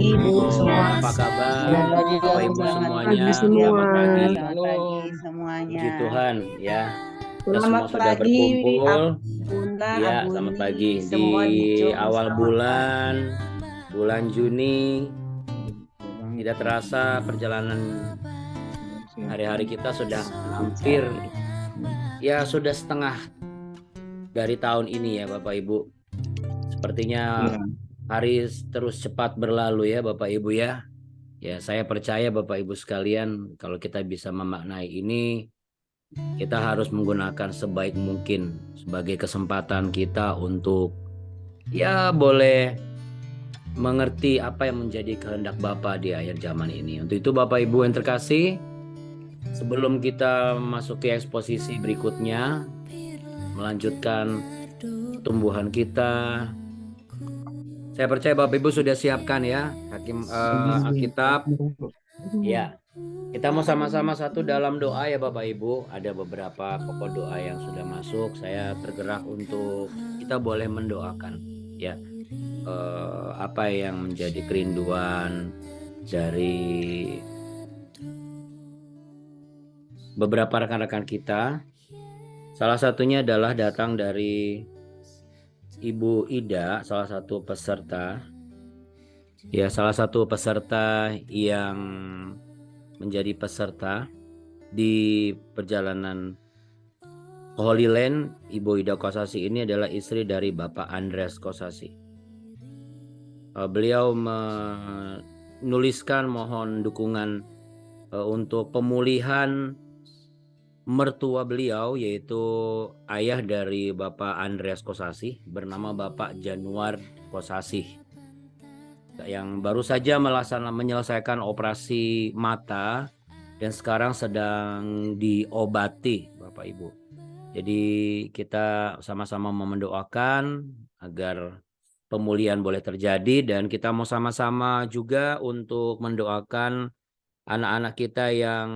pagi Bu semua. Apa kabar Semoga juga Bapak Bu Ibu selamat semuanya? Pagi pagi. semua. Selamat pagi. Selamat pagi semuanya. Puji Tuhan ya. Kita Selamat semua sudah pagi berkumpul. Bunda, Ya, selamat Abuni, pagi di semua di Jom. awal Selamat bulan, pagi. bulan Juni. Tidak terasa perjalanan hari-hari kita sudah hampir, ya sudah setengah dari tahun ini ya Bapak Ibu. Sepertinya hari terus cepat berlalu ya Bapak Ibu ya. Ya, saya percaya Bapak Ibu sekalian, kalau kita bisa memaknai ini, kita harus menggunakan sebaik mungkin sebagai kesempatan kita untuk ya boleh mengerti apa yang menjadi kehendak Bapa di akhir zaman ini. Untuk itu Bapak Ibu yang terkasih, sebelum kita masuk ke eksposisi berikutnya, melanjutkan tumbuhan kita, saya percaya Bapak Ibu sudah siapkan ya Alkitab. Ya, kita mau sama-sama satu dalam doa ya Bapak Ibu. Ada beberapa pokok doa yang sudah masuk. Saya tergerak untuk kita boleh mendoakan ya apa yang menjadi kerinduan dari beberapa rekan-rekan kita. Salah satunya adalah datang dari Ibu Ida, salah satu peserta. Ya, salah satu peserta yang menjadi peserta di perjalanan Holy Land. Ibu Ida Kosasi ini adalah istri dari Bapak Andreas Kosasi. Beliau menuliskan mohon dukungan untuk pemulihan mertua beliau, yaitu ayah dari Bapak Andreas Kosasi bernama Bapak Januar Kosasi, yang baru saja menyelesaikan operasi mata dan sekarang sedang diobati Bapak Ibu. Jadi kita sama-sama mendoakan agar pemulihan boleh terjadi, dan kita mau sama-sama juga untuk mendoakan anak-anak kita yang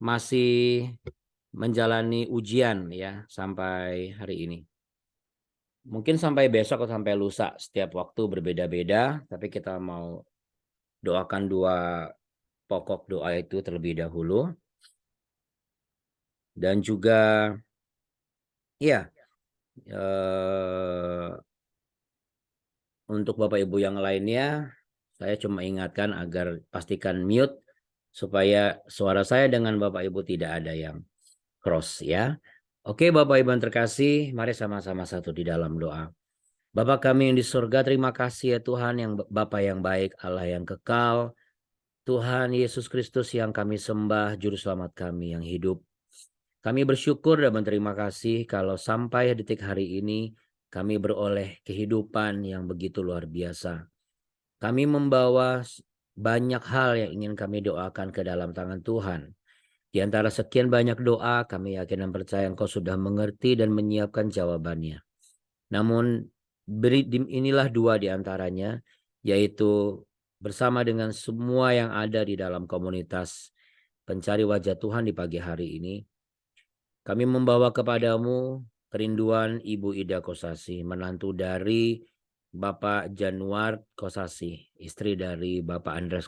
masih menjalani ujian ya sampai hari ini. Mungkin sampai besok atau sampai lusa, setiap waktu berbeda-beda, tapi kita mau doakan dua pokok doa itu terlebih dahulu. Dan juga ya untuk Bapak Ibu yang lainnya, saya cuma ingatkan agar pastikan mute supaya suara saya dengan Bapak Ibu tidak ada yang cross ya. Oke Bapak Ibu yang terkasih, mari sama-sama satu di dalam doa. Bapa kami yang di surga, terima kasih ya Tuhan, yang Bapa yang baik, Allah yang kekal, Tuhan Yesus Kristus yang kami sembah, Juru Selamat kami yang hidup. Kami bersyukur dan berterima kasih kalau sampai detik hari ini kami beroleh kehidupan yang begitu luar biasa. Kami membawa banyak hal yang ingin kami doakan ke dalam tangan Tuhan. Di antara sekian banyak doa, kami yakin dan percaya Engkau sudah mengerti dan menyiapkan jawabannya. Namun inilah dua di antaranya, yaitu bersama dengan semua yang ada di dalam komunitas pencari wajah Tuhan di pagi hari ini. Kami membawa kepadamu kerinduan Ibu Ida Kosasi, menantu dari Bapak Januar Kosasi, istri dari Bapak Andreas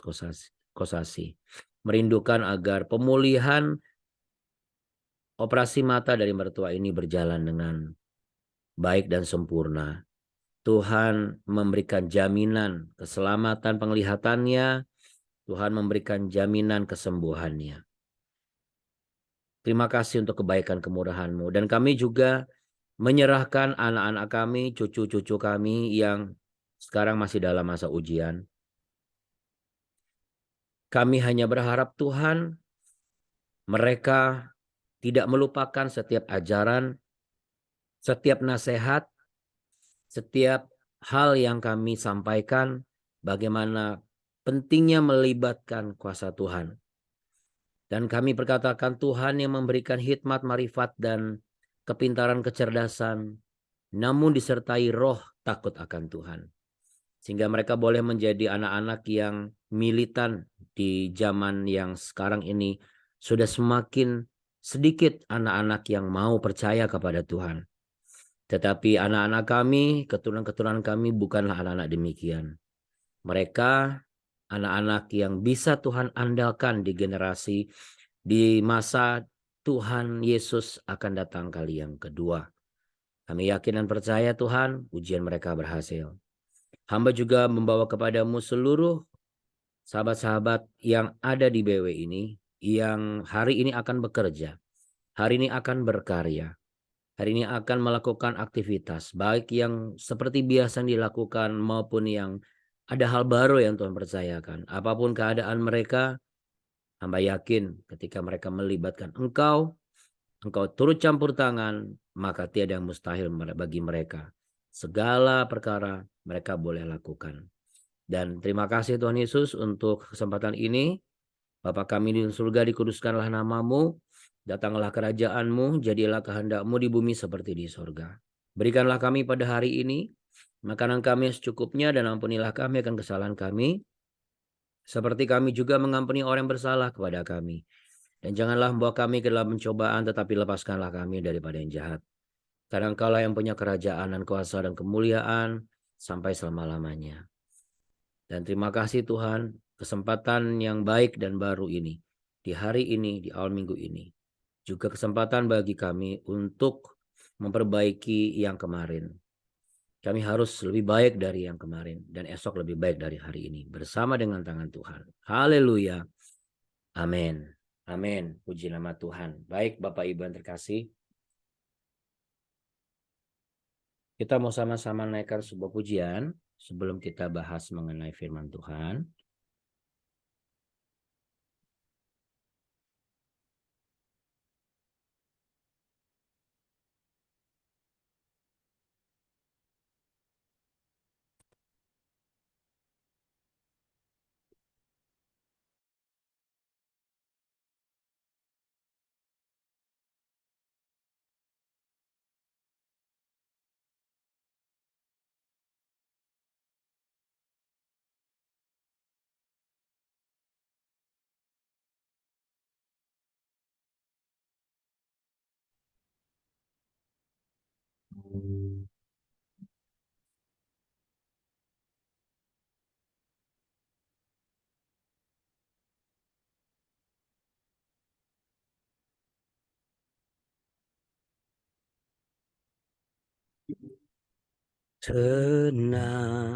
Kosasi. Merindukan agar pemulihan operasi mata dari mertua ini berjalan dengan baik dan sempurna. Tuhan memberikan jaminan keselamatan penglihatannya. Tuhan memberikan jaminan kesembuhannya. Terima kasih untuk kebaikan kemurahan-Mu. Dan kami juga menyerahkan anak-anak kami, cucu-cucu kami yang sekarang masih dalam masa ujian. Kami hanya berharap Tuhan, mereka tidak melupakan setiap ajaran, setiap nasihat, setiap hal yang kami sampaikan, bagaimana pentingnya melibatkan kuasa Tuhan. Dan kami perkatakan Tuhan yang memberikan hikmat, marifat, dan kepintaran, kecerdasan, namun disertai roh takut akan Tuhan. Sehingga mereka boleh menjadi anak-anak yang militan di zaman yang sekarang ini. Sudah semakin sedikit anak-anak yang mau percaya kepada Tuhan. Tetapi anak-anak kami, keturunan-keturunan kami bukanlah anak-anak demikian. Mereka anak-anak yang bisa Tuhan andalkan di masa Tuhan Yesus akan datang kali yang kedua. Kami yakin dan percaya Tuhan, ujian mereka berhasil. Hamba juga membawa kepadamu seluruh sahabat-sahabat yang ada di BW ini, yang hari ini akan bekerja, hari ini akan berkarya, hari ini akan melakukan aktivitas, baik yang seperti biasa dilakukan maupun yang ada hal baru yang Tuhan percayakan. Apapun keadaan mereka, hamba yakin ketika mereka melibatkan Engkau turut campur tangan, maka tiada yang mustahil bagi mereka. Segala perkara mereka boleh lakukan. Dan terima kasih Tuhan Yesus untuk kesempatan ini. Bapa kami di surga, dikuduskanlah namamu. Datanglah kerajaanmu, jadilah kehendakmu di bumi seperti di surga. Berikanlah kami pada hari ini makanan kami secukupnya, dan ampunilah kami akan kesalahan kami, seperti kami juga mengampuni orang yang bersalah kepada kami. Dan janganlah membawa kami ke dalam pencobaan, tetapi lepaskanlah kami daripada yang jahat. Karena Engkaulah yang punya kerajaan dan kuasa dan kemuliaan sampai selama-lamanya. Dan terima kasih Tuhan, kesempatan yang baik dan baru ini, di hari ini, di awal minggu ini. Juga kesempatan bagi kami untuk memperbaiki yang kemarin. Kami harus lebih baik dari yang kemarin, dan esok lebih baik dari hari ini, bersama dengan tangan Tuhan. Haleluya. Amin. Amin. Puji nama Tuhan. Baik Bapak Ibu yang terkasih, kita mau sama-sama naikkan sebuah pujian sebelum kita bahas mengenai firman Tuhan. Tenanglah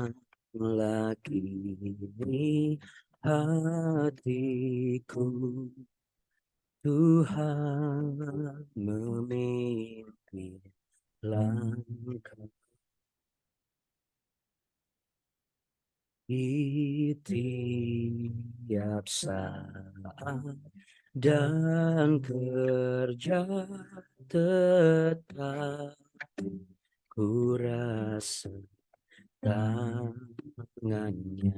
kini hatiku, Tuhan memimpin langkah di tiap saat, dan kerja tetap ku rasa tangannya.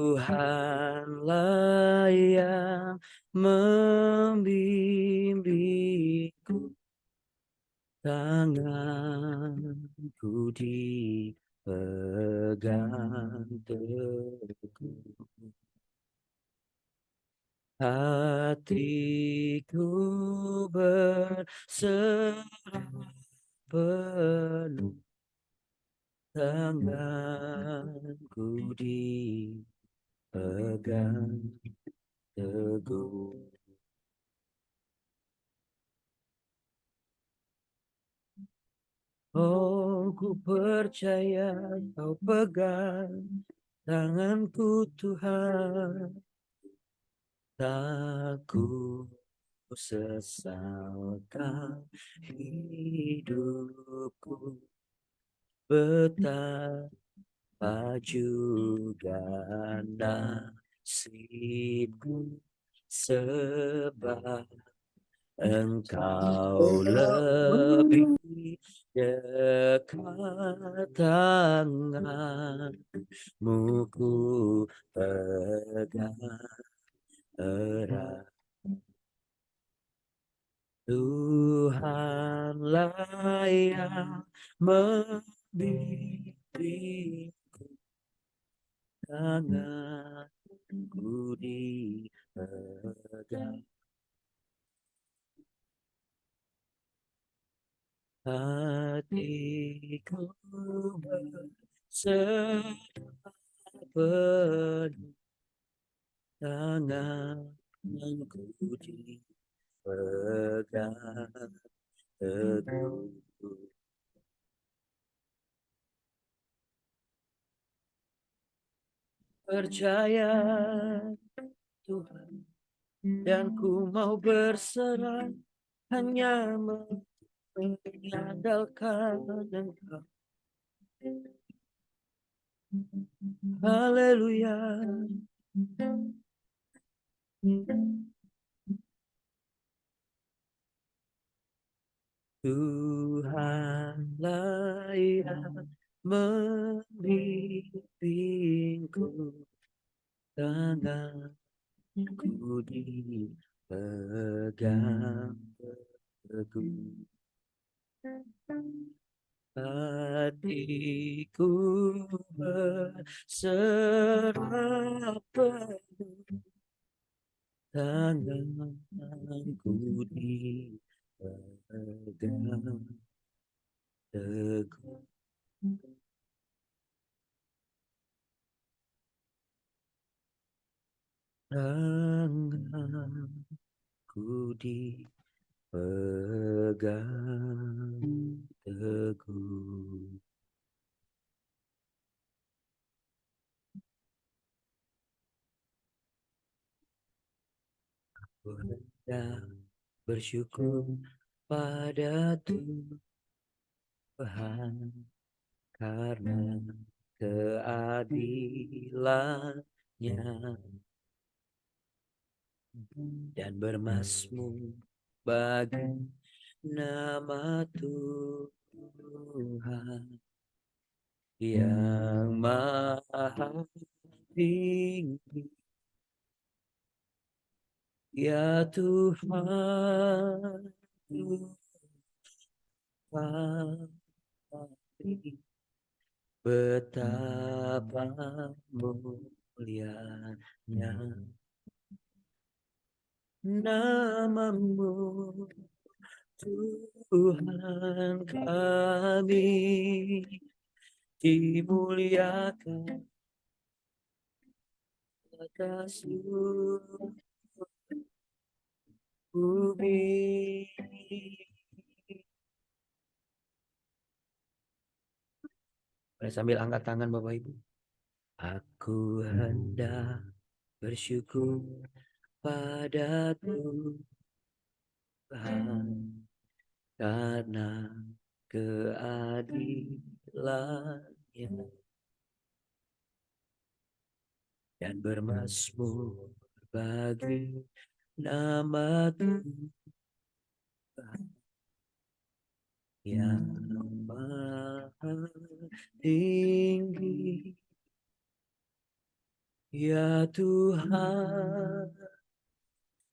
Tuhanlah yang membimbingku, tanganku dipegang teguh. Hatiku berserah penuh, tanganku dipegang teguh. Oh, ku percaya Kau pegang tanganku Tuhan, tak ku sesalkan hidupku, betapa juga nasibku, sebab Engkau lebih dekat, tanganmu ku pegang erat. Tuhanlah yang membimbingku, tanganku dipegang. Hatiku ku berserah penuh, tanganku dipegang teguh. Percaya Tuhan, dan ku mau berserah hanya mengandalkan Engkau. Haleluya. Tuhanlah yang membimbingku, tanganku dipegang teguh. Hatiku berserah penuh, tanganku dipegang teguh. Tanganku dipegang teguh. Ku hendak bersyukur pada Tuhan karena keadilan-Nya, dan bermazmur bagi nama Tuhan yang maha tinggi. Ya Tuhan, Tuhan, betapa mulianya nama-Mu, Tuhan kami, dimuliakan atas seluruh bumi. Boleh sambil angkat tangan Bapak Ibu. Aku hendak bersyukur pada Tuhan karena keadilan-Nya, dan bermazmur bagi nama Tuhan yang maha tinggi. Ya Tuhan,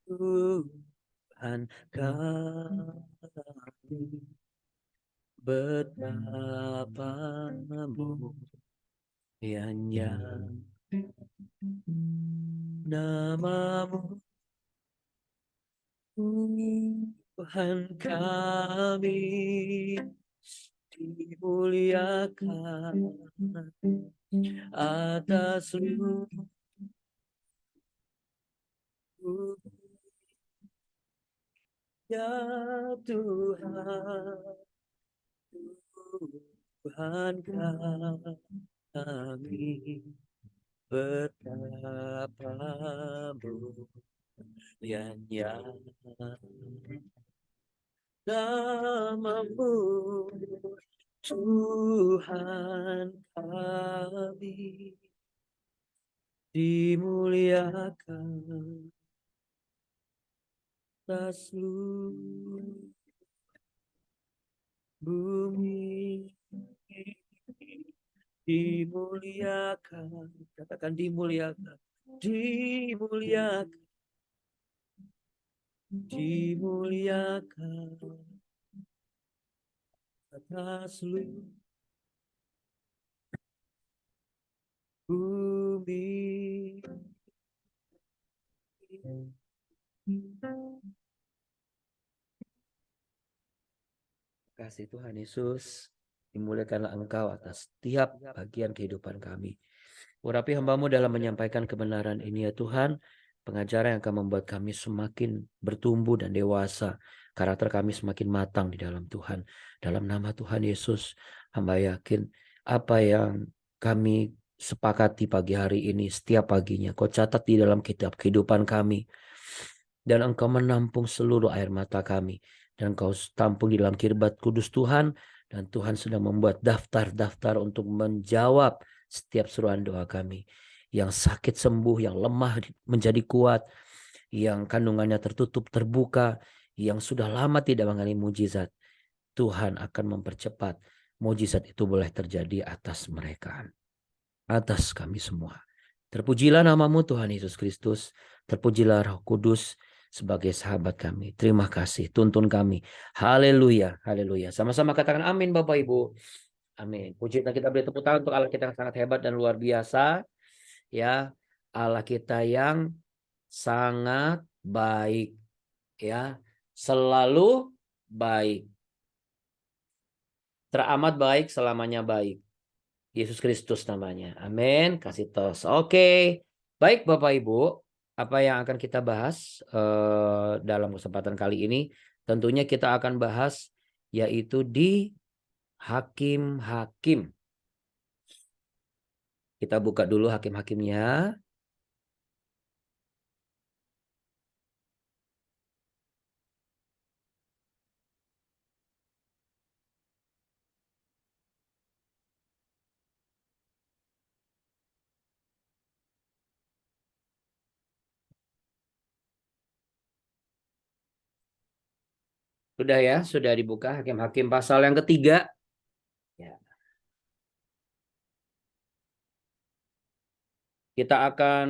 Tuhan kami, betapa mulianya nama-Mu, Tuhan kami, dimuliakan atas seluruh. Ya Tuhan, Tuhan kami, betapa mulianya nama-Mu, Tuhan kami, dimuliakan atas seluruh bumi. Dimuliakan, katakan dimuliakan, dimuliakan, dimuliakan atas seluruh bumi. Kasih Tuhan Yesus. Dimuliakanlah Engkau atas setiap bagian kehidupan kami. Urapi hamba-Mu dalam menyampaikan kebenaran ini ya Tuhan. Pengajaran yang akan membuat kami semakin bertumbuh dan dewasa. Karakter kami semakin matang di dalam Tuhan. Dalam nama Tuhan Yesus, hamba yakin apa yang kami sepakati pagi hari ini, setiap paginya Kau catat di dalam kitab kehidupan kami. Dan Engkau menampung seluruh air mata kami. Dan Engkau tampung di dalam kirbat kudus Tuhan. Dan Tuhan sedang membuat daftar-daftar untuk menjawab setiap seruan doa kami. Yang sakit sembuh, yang lemah menjadi kuat, yang kandungannya tertutup terbuka, yang sudah lama tidak mengalami mujizat. Tuhan akan mempercepat mujizat itu boleh terjadi atas mereka, atas kami semua. Terpujilah nama-Mu Tuhan Yesus Kristus. Terpujilah Roh Kudus sebagai sahabat kami. Terima kasih, tuntun kami. Haleluya, haleluya. Sama-sama katakan amin Bapak Ibu. Amin. Puji kita beri tepuk tangan untuk Allah kita yang sangat hebat dan luar biasa. Ya, Allah kita yang sangat baik. Ya, selalu baik. Teramat baik, selamanya baik. Yesus Kristus namanya. Amin. Kasih tos. Oke. Baik Bapak Ibu, apa yang akan kita bahas dalam kesempatan kali ini? Tentunya kita akan bahas yaitu di hakim-hakim. Kita buka dulu hakim-hakimnya. Sudah ya, sudah dibuka hakim-hakim pasal yang ketiga. Ya. Kita akan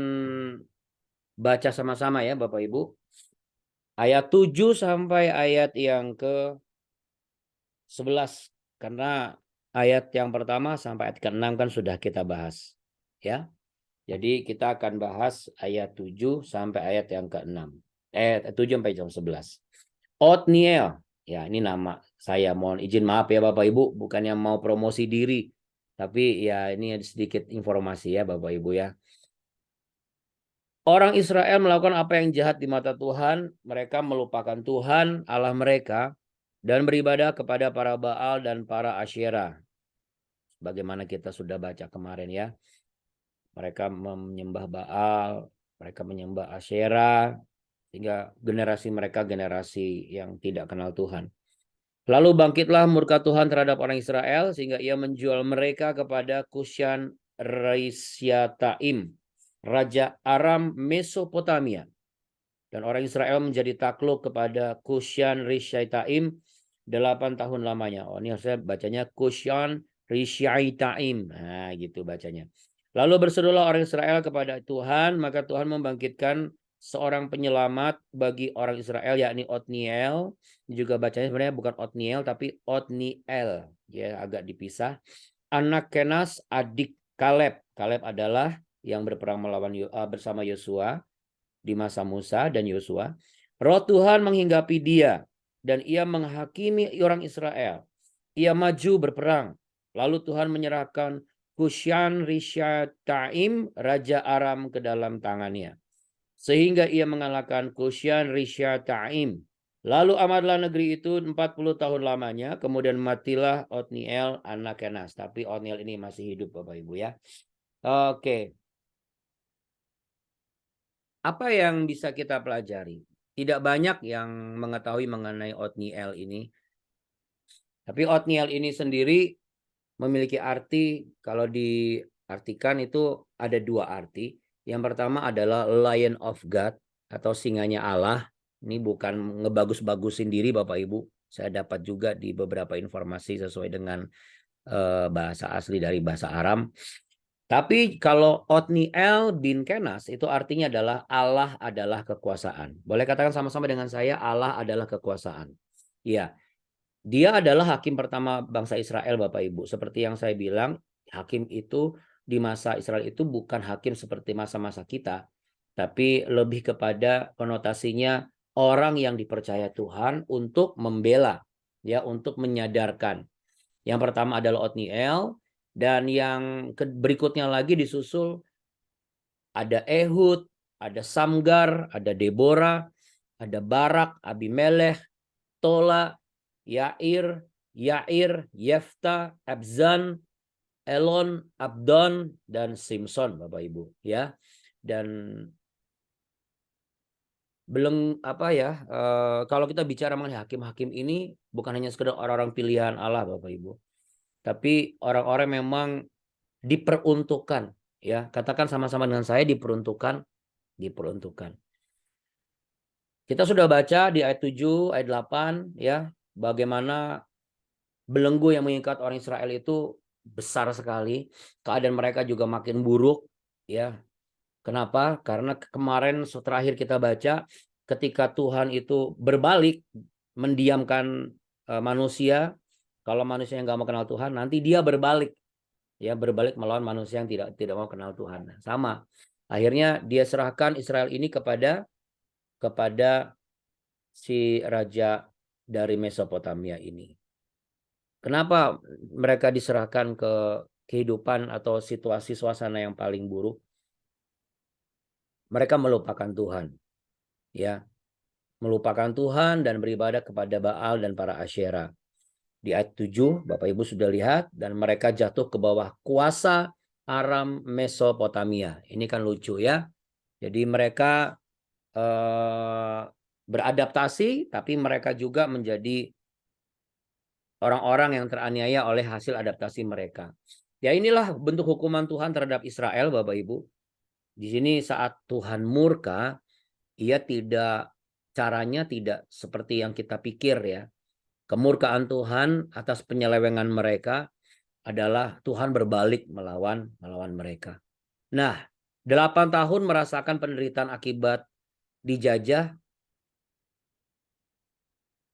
baca sama-sama ya Bapak Ibu. Ayat 7 sampai ayat yang ke-11. Karena ayat yang pertama sampai ayat ke-6 kan sudah kita bahas. Ya. Jadi kita akan bahas ayat 7 sampai ayat yang ke-6. 7 sampai jam 11. Otniel. Ya, ini nama saya. Mohon izin maaf ya Bapak Ibu, bukan yang mau promosi diri. Tapi ya ini sedikit informasi ya Bapak Ibu ya. Orang Israel melakukan apa yang jahat di mata Tuhan. Mereka melupakan Tuhan Allah mereka dan beribadah kepada para Baal dan para Asyera. Bagaimana kita sudah baca kemarin ya. Mereka menyembah Baal, mereka menyembah Asyera, sehingga generasi mereka generasi yang tidak kenal Tuhan. Lalu bangkitlah murka Tuhan terhadap orang Israel, sehingga ia menjual mereka kepada Kushan Rishyataim, Raja Aram Mesopotamia. Dan orang Israel menjadi takluk kepada Kushan Rishyataim 8 tahun lamanya. Oh, ini harusnya bacanya Kushan Rishyataim. Nah, gitu bacanya. Lalu berserulah orang Israel kepada Tuhan, maka Tuhan membangkitkan seorang penyelamat bagi orang Israel, yakni Otniel. Juga bacanya sebenarnya bukan Otniel, tapi Otniel. Ya, agak dipisah. Anak Kenas, adik Kaleb. Kaleb adalah yang berperang melawan bersama Yosua di masa Musa dan Yosua. Roh Tuhan menghinggapi dia dan ia menghakimi orang Israel. Ia maju berperang. Lalu Tuhan menyerahkan Kushan Rishyataim, Raja Aram, ke dalam tangannya. Sehingga ia mengalahkan Kushan Rishyataim. Lalu amatlah negeri itu 40 tahun lamanya. Kemudian matilah Otniel anak Kenas. Tapi Otniel ini masih hidup Bapak Ibu ya. Oke. Apa yang bisa kita pelajari? Tidak banyak yang mengetahui mengenai Otniel ini. Tapi Otniel ini sendiri memiliki arti, kalau diartikan itu ada dua arti. Yang pertama adalah Lion of God atau singanya Allah. Ini bukan ngebagus-bagusin diri Bapak Ibu. Saya dapat juga di beberapa informasi sesuai dengan bahasa asli dari bahasa Aram. Tapi kalau Otniel bin Kenas itu artinya adalah Allah adalah kekuasaan. Boleh katakan sama-sama dengan saya, Allah adalah kekuasaan. Iya. Dia adalah hakim pertama bangsa Israel Bapak Ibu. Seperti yang saya bilang, hakim itu di masa Israel itu bukan hakim seperti masa-masa kita. Tapi lebih kepada konotasinya orang yang dipercaya Tuhan untuk membela. Ya, untuk menyadarkan. Yang pertama adalah Otniel, dan yang berikutnya lagi disusul ada Ehud, ada Samgar, ada Deborah, ada Barak, Abimelech, Tola, Yair, Yefta, Abzan, Elon, Abdon, dan Simson, Bapak Ibu, ya. Dan belum apa ya, kalau kita bicara mengenai hakim-hakim ini bukan hanya sekedar orang-orang pilihan Allah, Bapak Ibu, tapi orang-orang memang diperuntukkan, ya. Katakan sama-sama dengan saya, diperuntukkan. Kita sudah baca di ayat 7, ayat 8, ya, bagaimana belenggu yang mengikat orang Israel itu besar sekali. Keadaan mereka juga makin buruk, ya. Kenapa? Karena kemarin terakhir kita baca, ketika Tuhan itu berbalik mendiamkan manusia, kalau manusia yang nggak mau kenal Tuhan, nanti dia berbalik, ya, berbalik melawan manusia yang tidak mau kenal Tuhan. Sama, akhirnya dia serahkan Israel ini kepada si raja dari Mesopotamia ini. Kenapa mereka diserahkan ke kehidupan atau situasi suasana yang paling buruk? Mereka melupakan Tuhan, ya, melupakan Tuhan dan beribadah kepada Baal dan para Asyera. Di ayat 7, Bapak Ibu sudah lihat, dan mereka jatuh ke bawah kuasa Aram Mesopotamia. Ini kan lucu, ya. Jadi mereka beradaptasi, tapi mereka juga menjadi orang-orang yang teraniaya oleh hasil adaptasi mereka. Ya, inilah bentuk hukuman Tuhan terhadap Israel, Bapak Ibu. Di sini saat Tuhan murka, caranya tidak seperti yang kita pikir, ya. Kemurkaan Tuhan atas penyelewengan mereka adalah Tuhan berbalik melawan mereka. Nah, 8 tahun merasakan penderitaan akibat dijajah,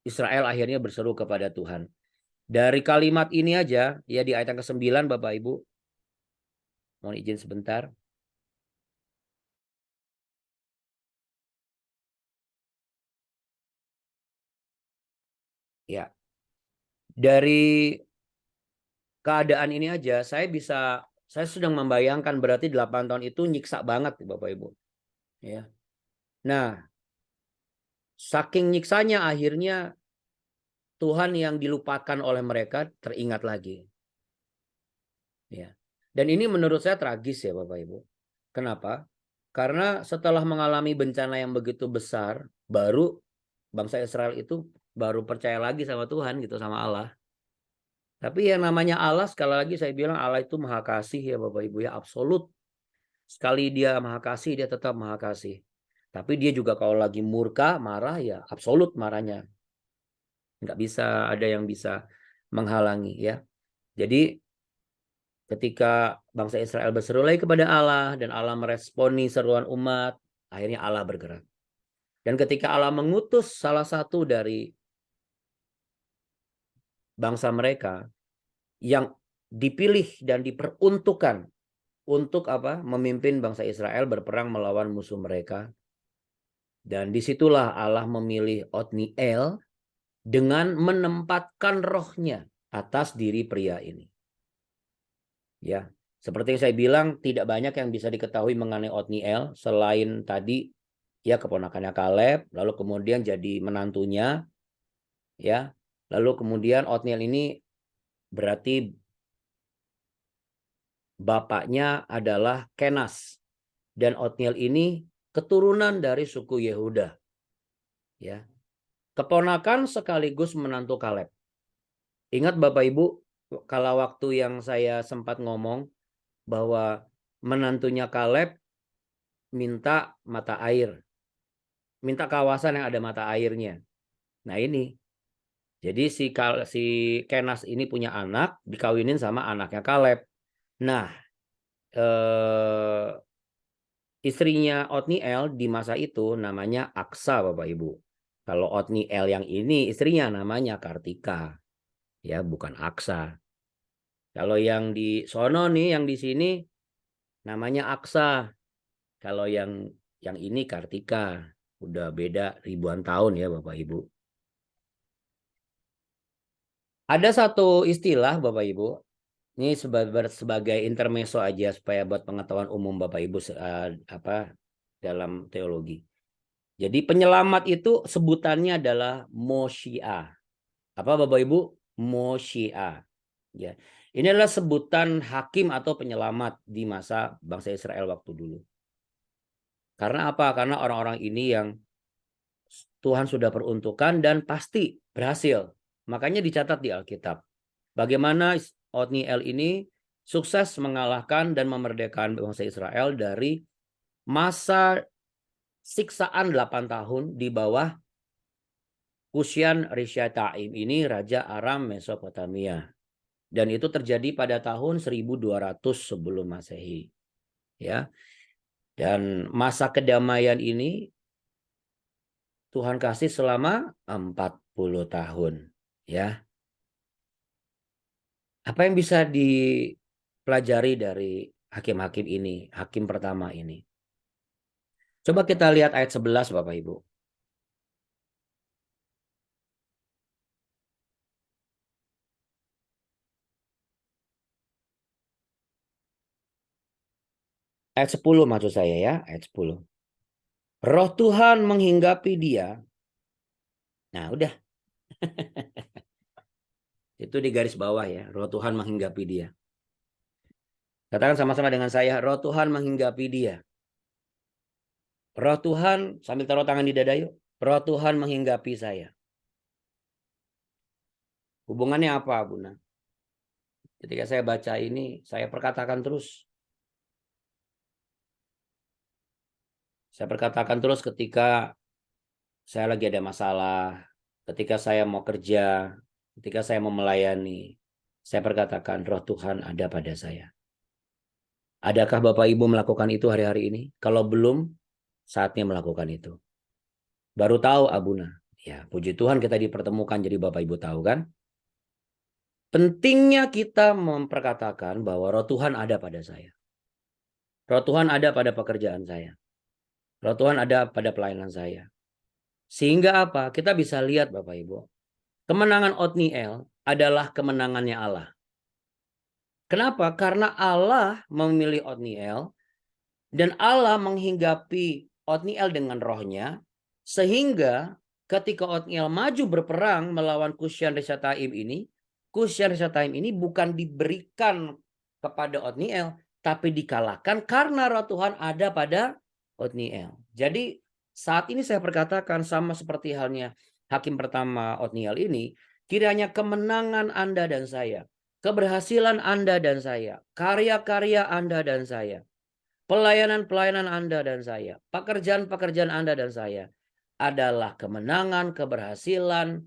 Israel akhirnya berseru kepada Tuhan. Dari kalimat ini aja, ya, di ayat yang ke-9, Bapak Ibu. Mohon izin sebentar. Ya. Dari keadaan ini aja saya sedang membayangkan berarti 8 tahun itu nyiksa banget, Bapak Ibu. Ya. Nah, saking nyiksanya akhirnya Tuhan yang dilupakan oleh mereka teringat lagi. Ya. Dan ini menurut saya tragis, ya, Bapak Ibu. Kenapa? Karena setelah mengalami bencana yang begitu besar, baru bangsa Israel itu baru percaya lagi sama Tuhan, gitu, sama Allah. Tapi yang namanya Allah, sekali lagi saya bilang, Allah itu maha kasih, ya Bapak Ibu, ya, absolut. Sekali dia maha kasih, dia tetap maha kasih. Tapi dia juga kalau lagi murka, marah, ya absolut marahnya. Nggak bisa ada yang bisa menghalangi, ya. Jadi ketika bangsa Israel berseru lagi kepada Allah dan Allah meresponi seruan umat, akhirnya Allah bergerak. Dan ketika Allah mengutus salah satu dari bangsa mereka yang dipilih dan diperuntukkan untuk apa? Memimpin bangsa Israel berperang melawan musuh mereka. Dan disitulah Allah memilih Otniel dengan menempatkan rohnya atas diri pria ini. Ya, seperti yang saya bilang, tidak banyak yang bisa diketahui mengenai Otniel selain tadi, ya, keponakannya Kaleb, lalu kemudian jadi menantunya, ya. Lalu kemudian Otniel ini berarti bapaknya adalah Kenas, dan Otniel ini keturunan dari suku Yehuda, ya. Keponakan sekaligus menantu Kaleb. Ingat Bapak Ibu, kalau waktu yang saya sempat ngomong bahwa menantunya Kaleb minta mata air, minta kawasan yang ada mata airnya. Nah, ini. Jadi si Kenas ini punya anak, dikawinin sama anaknya Kaleb. Nah, istrinya Otniel di masa itu namanya Aksa, Bapak Ibu. Kalau Otniel yang ini istrinya namanya Kartika, ya, bukan Aksa. Kalau yang di sono nih, yang di sini namanya Aksa. Kalau yang ini Kartika. Udah beda ribuan tahun, ya Bapak Ibu. Ada satu istilah Bapak Ibu, ini sebagai intermezzo aja supaya buat pengetahuan umum Bapak Ibu dalam teologi. Jadi penyelamat itu sebutannya adalah Moshiach. Apa Bapak Ibu? Moshiach. Ya. Ini adalah sebutan hakim atau penyelamat di masa bangsa Israel waktu dulu. Karena apa? Karena orang-orang ini yang Tuhan sudah peruntukkan dan pasti berhasil. Makanya dicatat di Alkitab. Bagaimana Otniel ini sukses mengalahkan dan memerdekakan bangsa Israel dari masa siksaan 8 tahun di bawah Kusyan Rishyataim ini Raja Aram Mesopotamia. Dan itu terjadi pada tahun 1200 sebelum Masehi. Ya. Dan masa kedamaian ini Tuhan kasih selama 40 tahun. Ya. Apa yang bisa dipelajari dari hakim-hakim ini, hakim pertama ini? Coba kita lihat ayat 11 Bapak Ibu. Ayat 10 maksud saya ya, ayat 10. Roh Tuhan menghinggapi dia. Nah, udah. Itu di garis bawah ya, roh Tuhan menghinggapi dia. Katakan sama-sama dengan saya, roh Tuhan menghinggapi dia. Roh Tuhan, sambil taruh tangan di dada yuk. Roh Tuhan menghinggapi saya. Hubungannya apa, Buna? Ketika saya baca ini, saya perkatakan terus. Saya perkatakan terus ketika saya lagi ada masalah, ketika saya mau kerja, ketika saya mau melayani. Saya perkatakan roh Tuhan ada pada saya. Adakah Bapak Ibu melakukan itu hari-hari ini? Kalau belum, saatnya melakukan itu. Baru tahu Abuna. Ya, puji Tuhan kita dipertemukan jadi Bapak Ibu tahu kan? Pentingnya kita memperkatakan bahwa roh Tuhan ada pada saya. Roh Tuhan ada pada pekerjaan saya. Roh Tuhan ada pada pelayanan saya. Sehingga apa? Kita bisa lihat Bapak Ibu. Kemenangan Otniel adalah kemenangannya Allah. Kenapa? Karena Allah memilih Otniel dan Allah menghinggapi Otniel dengan rohnya. Sehingga ketika Otniel maju berperang melawan Kusyan Risataim ini, Kusyan Risataim ini bukan diberikan kepada Otniel, tapi dikalahkan karena roh Tuhan ada pada Otniel. Jadi saat ini saya perkatakan sama seperti halnya hakim pertama Otniel ini, kiranya kemenangan Anda dan saya, keberhasilan Anda dan saya, karya-karya Anda dan saya, pelayanan-pelayanan Anda dan saya, pekerjaan-pekerjaan Anda dan saya adalah kemenangan, keberhasilan,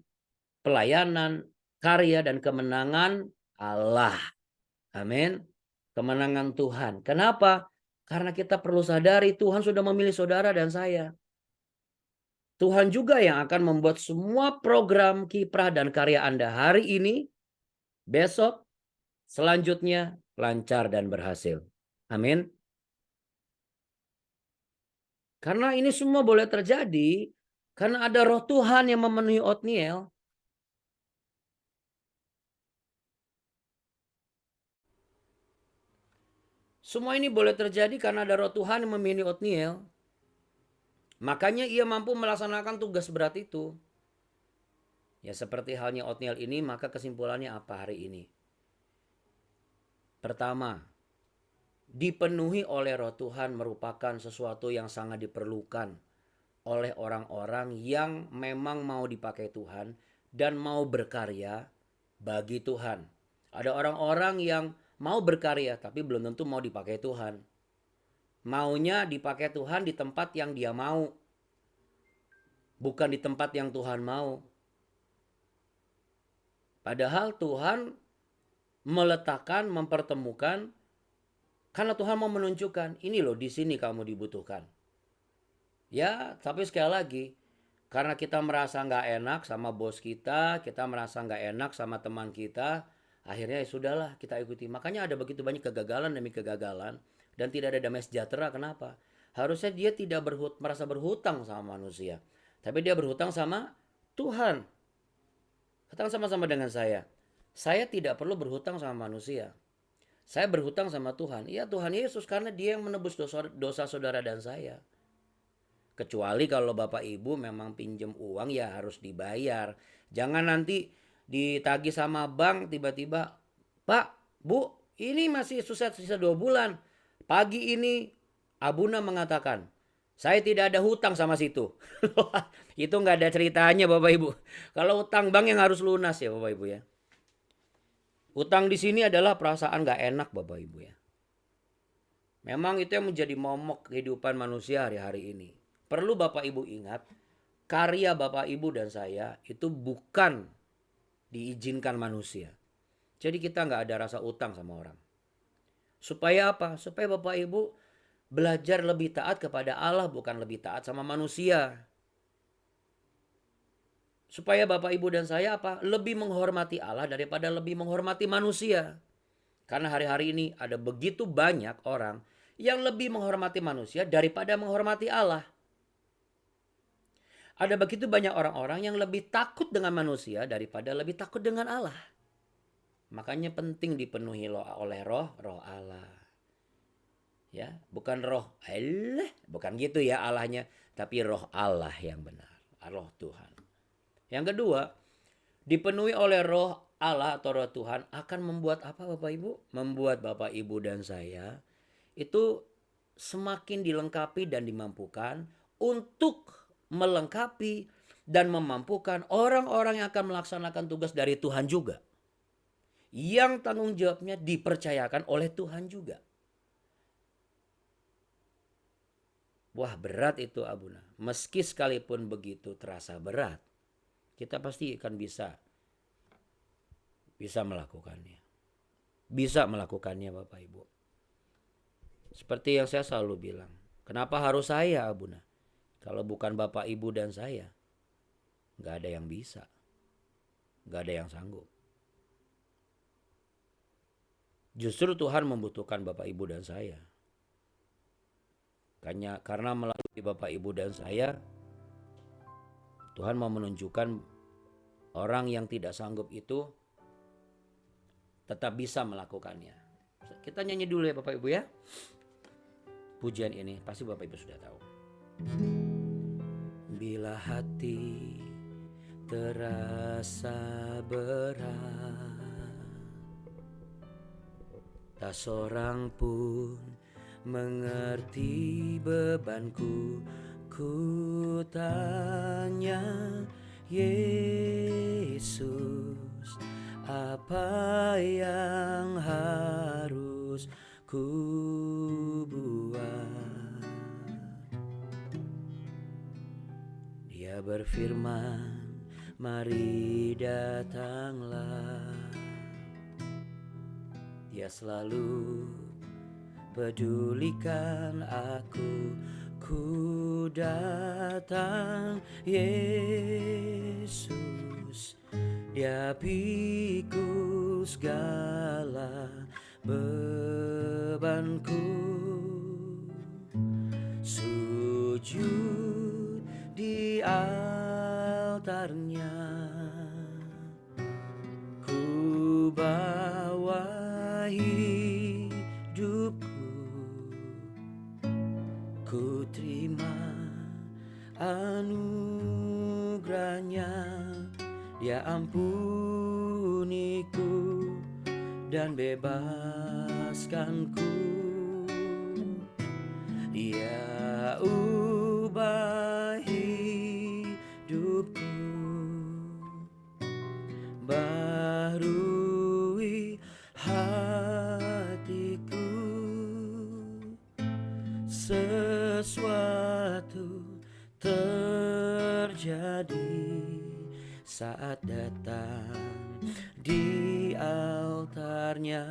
pelayanan, karya, dan kemenangan Allah. Amin. Kemenangan Tuhan. Kenapa? Karena kita perlu sadari Tuhan sudah memilih saudara dan saya. Tuhan juga yang akan membuat semua program, kiprah, dan karya Anda hari ini, besok, selanjutnya lancar dan berhasil. Amin. Karena ini semua boleh terjadi karena ada roh Tuhan yang memenuhi Otniel. Semua ini boleh terjadi karena ada roh Tuhan yang memilih Otniel. Makanya ia mampu melaksanakan tugas berat itu. Ya seperti halnya Otniel ini, maka kesimpulannya apa hari ini? Pertama, dipenuhi oleh roh Tuhan merupakan sesuatu yang sangat diperlukan oleh orang-orang yang memang mau dipakai Tuhan dan mau berkarya bagi Tuhan. Ada orang-orang yang mau berkarya tapi belum tentu mau dipakai Tuhan. Maunya dipakai Tuhan di tempat yang dia mau, bukan di tempat yang Tuhan mau. Padahal Tuhan meletakkan, mempertemukan, karena Tuhan mau menunjukkan, ini loh di sini kamu dibutuhkan. Ya, tapi sekali lagi, karena kita merasa nggak enak sama bos kita merasa nggak enak sama teman kita, akhirnya ya sudahlah kita ikuti. Makanya ada begitu banyak kegagalan demi kegagalan dan tidak ada damai sejahtera. Kenapa? Harusnya dia tidak merasa berhutang sama manusia, tapi dia berhutang sama Tuhan. Katakan sama-sama dengan saya. Saya tidak perlu berhutang sama manusia. Saya berhutang sama Tuhan. Iya, Tuhan Yesus, karena Dia yang menebus dosa saudara dan saya. Kecuali kalau Bapak Ibu memang pinjem uang, ya harus dibayar. Jangan nanti ditagih sama bank tiba-tiba, Pak, Bu, ini masih sisa 2 bulan. Pagi ini Abuna mengatakan, saya tidak ada hutang sama situ. Itu nggak ada ceritanya Bapak Ibu. Kalau hutang bank yang harus lunas ya Bapak Ibu ya. Hutang di sini adalah perasaan nggak enak Bapak Ibu ya. Memang itu yang menjadi momok kehidupan manusia hari-hari ini. Perlu Bapak Ibu ingat, karya Bapak Ibu dan saya itu bukan diizinkan manusia. Jadi kita nggak ada rasa utang sama orang. Supaya apa? Supaya Bapak Ibu belajar lebih taat kepada Allah, bukan lebih taat sama manusia. Supaya Bapak Ibu dan saya apa? Lebih menghormati Allah daripada lebih menghormati manusia. Karena hari-hari ini ada begitu banyak orang yang lebih menghormati manusia daripada menghormati Allah. Ada begitu banyak orang-orang yang lebih takut dengan manusia daripada lebih takut dengan Allah. Makanya penting dipenuhi oleh roh Allah. Ya, bukan roh Allah, bukan gitu ya Allahnya, tapi roh Allah yang benar, roh Tuhan. Yang kedua, dipenuhi oleh roh Allah atau roh Tuhan akan membuat apa Bapak Ibu? Membuat Bapak Ibu dan saya itu semakin dilengkapi dan dimampukan untuk melengkapi dan memampukan orang-orang yang akan melaksanakan tugas dari Tuhan juga. Yang tanggung jawabnya dipercayakan oleh Tuhan juga. Wah, berat itu Abuna. Meski sekalipun begitu terasa berat, kita pasti akan bisa melakukannya. Bisa melakukannya Bapak Ibu. Seperti yang saya selalu bilang, kenapa harus saya Abuna? Kalau bukan Bapak Ibu dan saya, gak ada yang bisa. Gak ada yang sanggup. Justru Tuhan membutuhkan Bapak Ibu dan saya. Karena melalui Bapak Ibu dan saya, Tuhan mau menunjukkan orang yang tidak sanggup itu tetap bisa melakukannya. Kita nyanyi dulu ya Bapak Ibu ya. Pujian ini pasti Bapak Ibu sudah tahu. Bila hati terasa berat, tak seorang pun mengerti bebanku, ku tanya Yesus, apa yang harus ku buat? Dia berfirman, mari datanglah. Dia selalu pedulikan aku, ku datang Yesus. Dia pikul segala bebanku, sujud di altarnya, ku bawa hidupku, ku terima anugerahnya. Dia ampuniku dan bebaskanku. Dia ubah hidupku, baharui hatiku. Sesuatu terjadi saat datang di altarnya.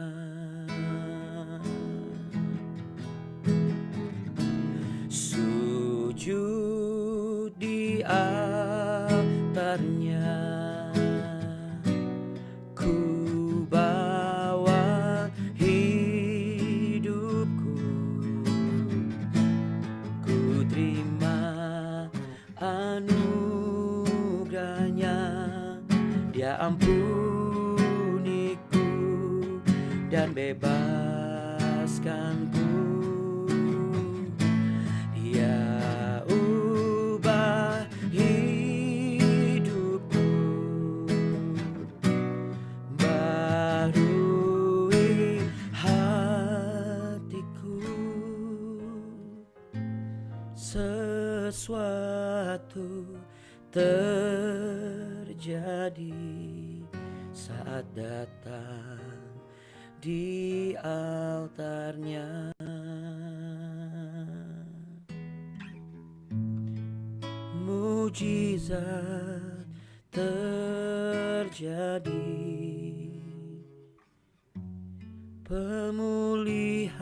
Sujud di altarnya, ku bawa hidupku, ku terima anugerahnya. Dia ampuniku membebaskanku. Dia ubah hidupku, barui hatiku. Sesuatu terjadi saat datang di altarnya. Mujizat terjadi, pemulihan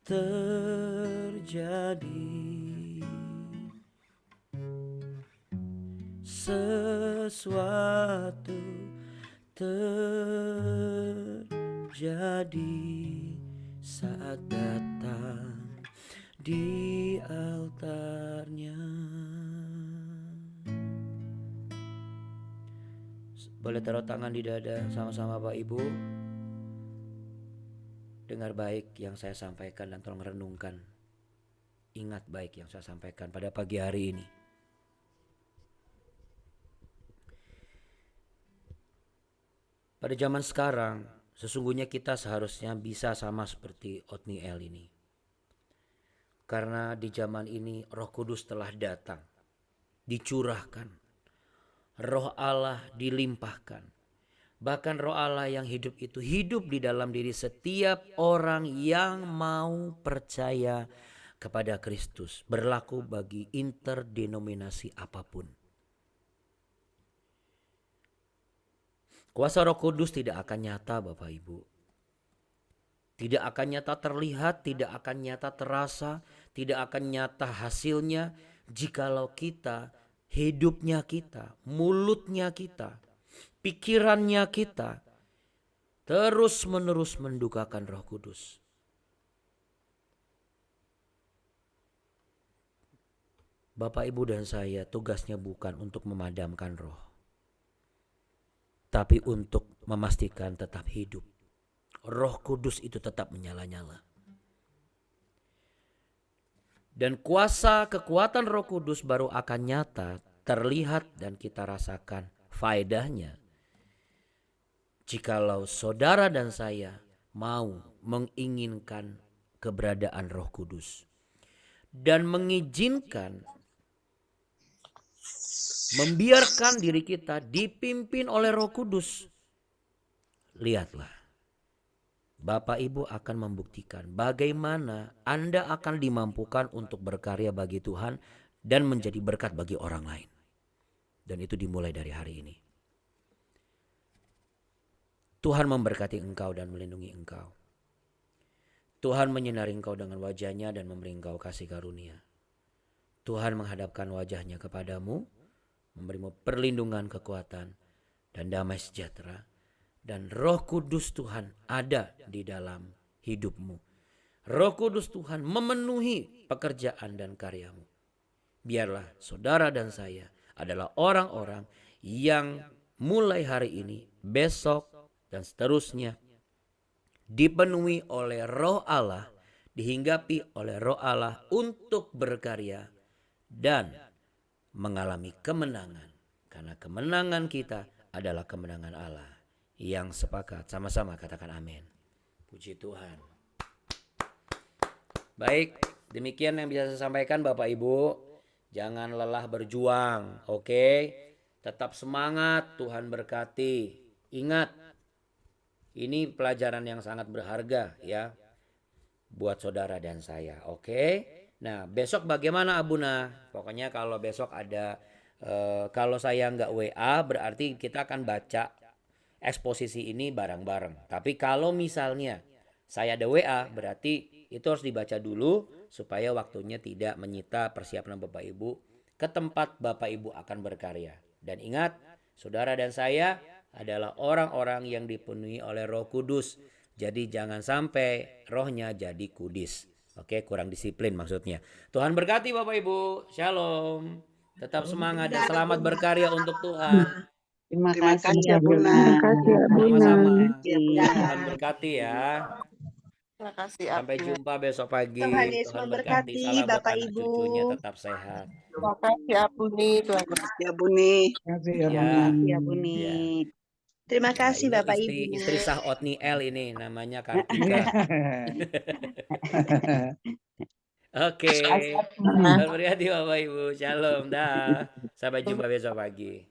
terjadi. Sesuatu terjadi saat datang di altarnya. Boleh taruh tangan di dada sama-sama Bapak Ibu. Dengar baik yang saya sampaikan dan tolong renungkan. Ingat baik yang saya sampaikan pada pagi hari ini. Pada zaman sekarang, sesungguhnya kita seharusnya bisa sama seperti Othniel ini. Karena di zaman ini Roh Kudus telah datang, dicurahkan. Roh Allah dilimpahkan. Bahkan Roh Allah yang hidup itu hidup di dalam diri setiap orang yang mau percaya kepada Kristus. Berlaku bagi interdenominasi apapun. Kuasa Roh Kudus tidak akan nyata Bapak Ibu. Tidak akan nyata terlihat, tidak akan nyata terasa, tidak akan nyata hasilnya jikalau kita, hidupnya kita, mulutnya kita, pikirannya kita terus-menerus mendukakan Roh Kudus. Bapak Ibu dan saya tugasnya bukan untuk memadamkan roh, tapi untuk memastikan tetap hidup. Roh Kudus itu tetap menyala-nyala. Dan kuasa kekuatan Roh Kudus baru akan nyata, terlihat dan kita rasakan faedahnya jikalau saudara dan saya mau menginginkan keberadaan Roh Kudus dan mengizinkan, membiarkan diri kita dipimpin oleh Roh Kudus. Lihatlah, Bapak Ibu akan membuktikan bagaimana Anda akan dimampukan untuk berkarya bagi Tuhan dan menjadi berkat bagi orang lain. Dan itu dimulai dari hari ini. Tuhan memberkati engkau dan melindungi engkau. Tuhan menyinari engkau dengan wajahnya dan memberi engkau kasih karunia. Tuhan menghadapkan wajahnya kepadamu, memberimu perlindungan, kekuatan, dan damai sejahtera. Dan Roh Kudus Tuhan ada di dalam hidupmu. Roh Kudus Tuhan memenuhi pekerjaan dan karyamu. Biarlah saudara dan saya adalah orang-orang yang mulai hari ini, besok, dan seterusnya dipenuhi oleh Roh Allah, dihinggapi oleh Roh Allah untuk berkarya dan mengalami kemenangan. Karena kemenangan kita adalah kemenangan Allah. Yang sepakat sama-sama katakan amin. Puji Tuhan. Baik, demikian yang bisa saya sampaikan Bapak Ibu. Jangan lelah berjuang, oke? Tetap semangat, Tuhan berkati. Ingat, ini pelajaran yang sangat berharga ya buat saudara dan saya, oke? Nah, besok bagaimana Abuna? Pokoknya kalau besok ada, kalau saya nggak WA berarti kita akan baca eksposisi ini bareng-bareng. Tapi kalau misalnya saya ada WA berarti itu harus dibaca dulu supaya waktunya tidak menyita persiapan Bapak Ibu ke tempat Bapak Ibu akan berkarya. Dan ingat, saudara dan saya adalah orang-orang yang dipenuhi oleh Roh Kudus. Jadi jangan sampai rohnya jadi kudis. Oke, kurang disiplin maksudnya. Tuhan berkati Bapak Ibu. Shalom. Tetap semangat dan selamat berkarya untuk Tuhan. Terima Terima kasih kasih, ya Abuna. Bunda. Terima kasih Abuna. Sama-sama. Ya, Tuhan Bunda. berkati ya. Terima kasih, Sampai Abuna. jumpa besok pagi. Tuhan Yesus Tuhan berkati. memberkati Salam buat Bapak anak Ibu. cucunya tetap sehat. Terima kasih, Abuni. Tuhan berkati, Abuni. Terima kasih ya Ya, Bunda. Ya Buni. ya. Terima Ya, kasih, ini Bapak Ibu. istri Sah Otniel ini namanya Iya. Kartika. Oke. Terima kasih, Abuna. Tuhan berkati Bapak Ibu. Shalom dah. Sampai jumpa besok pagi.